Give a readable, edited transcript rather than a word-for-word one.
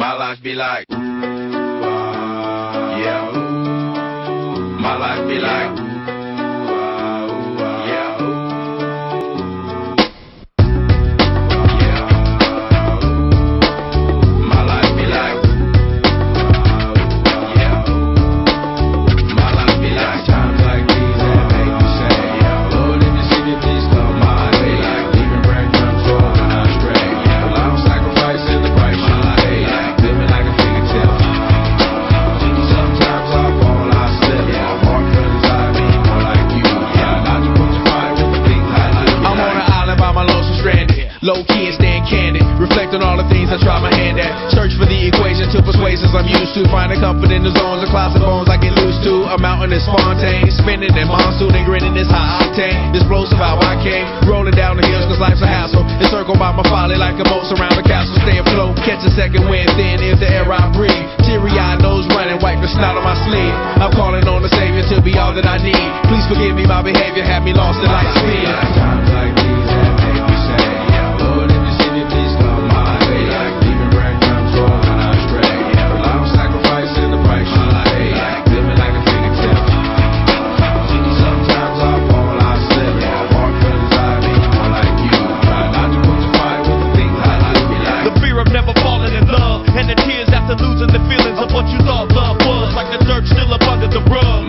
My life be like, yeah. My life be like, yeah. My life be like, yeah. My life be like times like these that make me say, yeah. Lord, if you see me, please come my way. Like leaving breadcrumbs for when I stray. Yeah, I'm sacrificing the price. My life be like living like a fingertip. Sometimes I fall, I slip. Yeah, walk inside me more like you. Yeah, not to crucify with the things I do. I'm on an island by my lonesome stranded. Low key and staying candid. Reflect on all the things I try my hand at. Search for the equation to persuasions I'm used to. Finding comfort in the zones of closet bones I get loose to. A mountain is Fontaine. Spinning in monsoon and grinning is high octane. Explosive how I came. Rolling down the hills cause life's a hassle. Encircled by my folly like a moat around the castle. Stay afloat. Catch a second wind. Thin is the air I breathe. Teary-eyed nose running. Wipe the snot on my sleeve. I'm calling on the Savior to be all that I need. Please forgive me my behavior. Had me lost in light speed. Times like these that make me say, yeah. Lord, if you see me, please come my way. Like leaving breadcrumbs for when I stray. Yeah, I'm sacrificing the price. My life be like living like a fingertip. Sometimes I fall, I slip. Yeah, walk inside me more like you. Try not to crucify with the things I do. Be like The fear of never falling in love, and the tears after losing the feelings of what you thought love was. Like the dirt still up under the rug.